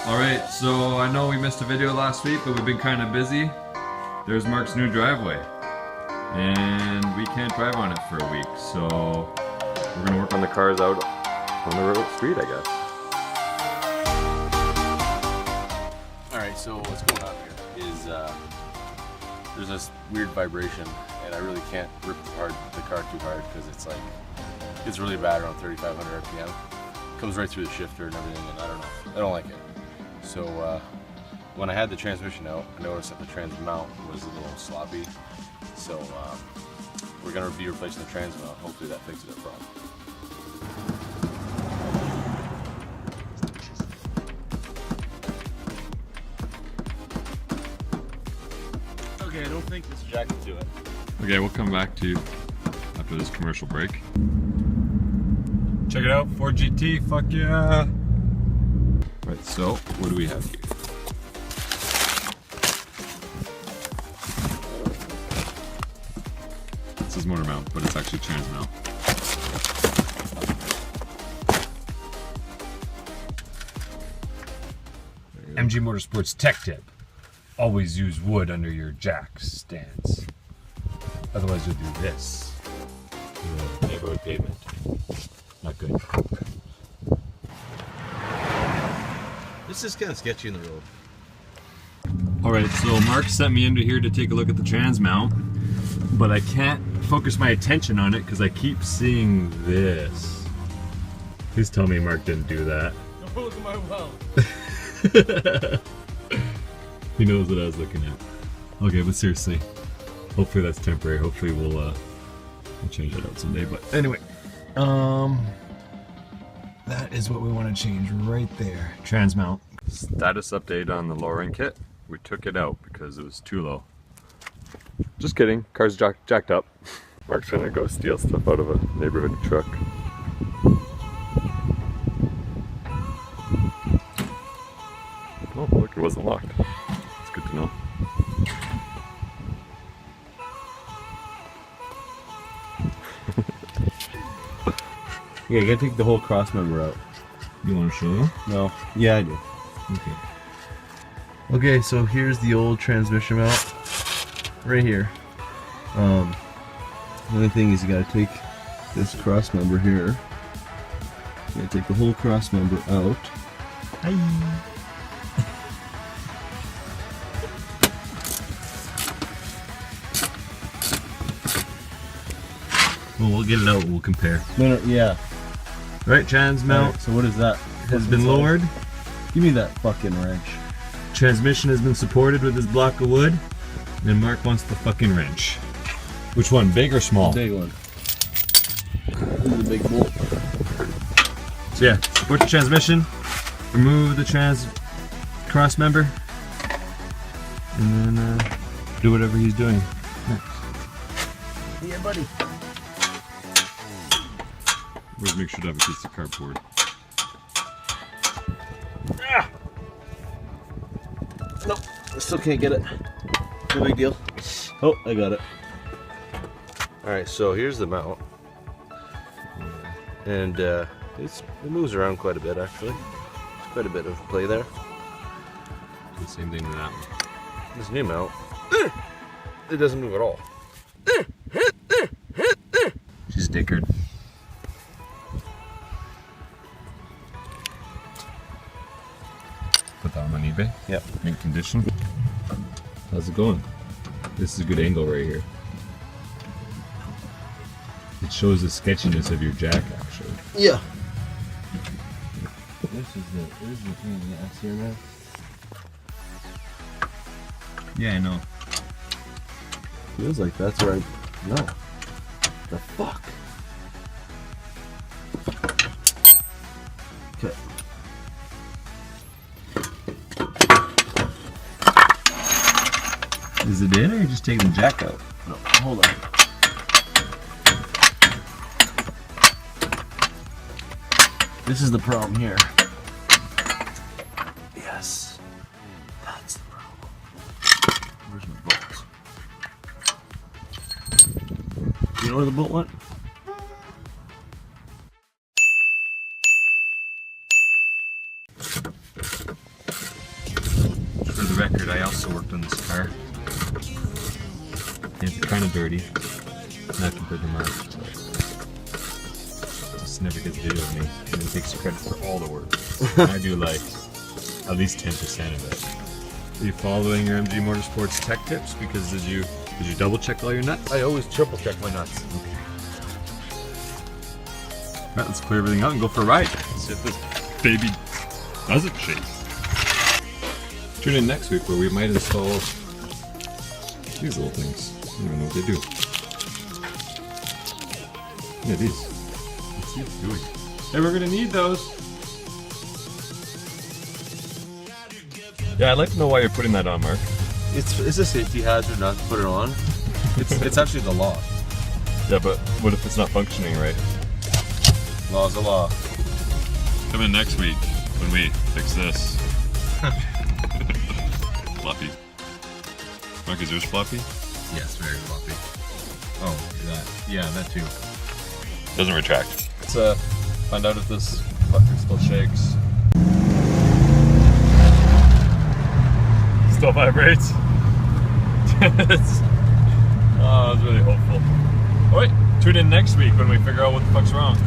Alright, so I know we missed a video last week, but we've been kind of busy. There's Mark's new driveway. And we can't drive on it for a week, so we're gonna work on the cars out on the road street, I guess. Alright, so what's going on here is there's this weird vibration, and I really can't rip the car too hard because it's really bad around 3,500 RPM. Comes right through the shifter and everything, and I don't know. I don't like it. So when I had the transmission out, I noticed that the trans mount was a little sloppy. So we're going to be replacing the trans mount. Hopefully that fixes that problem. Okay, I don't think this jack can do it. Okay, we'll come back to you after this commercial break. Check it out, Ford GT, fuck yeah! Right, so what do we have here? This is motor mount, but it's actually trans mount. MG Motorsports tech tip. Always use wood under your jack stands. Otherwise you'll do this. The neighborhood pavement. Not good. This is kind of sketchy in the road. Alright, so Mark sent me into here to take a look at the trans mount, but I can't focus my attention on it because I keep seeing this. Please tell me Mark didn't do that. Don't look at my well. He knows what I was looking at. Okay, but seriously, hopefully that's temporary. Hopefully we'll change that out someday. But anyway, that is what we want to change right there. Trans mount. Status update on the lowering kit. We took it out because it was too low. Just kidding. Car's jacked up. Mark's gonna go steal stuff out of a neighborhood truck. Oh, look, it wasn't locked. It's good to know. Yeah, you gotta take the whole cross member out. You want to show them? No. Yeah, I do. Okay. Okay, so here's the old transmission mount, right here. The only thing is you gotta take this cross member here. You gotta take the whole cross member out. Hi. Well, we'll get it out and we'll compare. No, yeah. Right, trans mount So what is that? has been lowered. Give me that fucking wrench. Transmission has been supported with this block of wood. And Mark wants the fucking wrench. Which one, big or small? Big one. This is a big bolt. So yeah, support the transmission, remove the cross member, and then do whatever he's doing next. Yeah, buddy. Always make sure to have a piece of cardboard. Ah! Nope, I still can't get it. No big deal. Oh, I got it. Alright, so here's the mount. And it moves around quite a bit, actually. There's quite a bit of play there. The same thing with that one. This new mount, it doesn't move at all. She's dickered. Put that one on eBay? Yep. Mint condition. How's it going? This is a good angle right here. It shows the sketchiness of your jack, actually. Yeah. This is the thing in the ass here, man. Yeah, I know. Feels like that's right. No. The fuck? Okay. Is it in or are you just taking the jack out? No, hold on. This is the problem here. Yes. That's the problem. Where's my bolts? You know where the bolt went? record, I also worked on this car. It's kind of dirty, not compared to Mark. Just never gets video of me, and then takes the credit for all the work. And I do like at least 10% of it. Are you following your MG Motorsports tech tips? Because did you double check all your nuts? I always triple check my nuts. Okay. Alright, let's clear everything out and go for a ride. See if this baby doesn't shake. Tune in next week where we might install these little things. I don't even know what they do. Yeah, these. What's he doing? Hey, we're gonna need those. Yeah, I'd like to know why you're putting that on, Mark. It's a safety hazard not to put it on. It's actually the law. Yeah, but what if it's not functioning right? Law's a law. Come in next week when we fix this. Floppy. Mark, is yours floppy? Yes, very floppy. Oh, that. Yeah, that too. Doesn't retract. Let's find out if this fucker still shakes. Still vibrates. Oh, I was really hopeful. Oh, wait, tune in next week when we figure out what the fuck's wrong.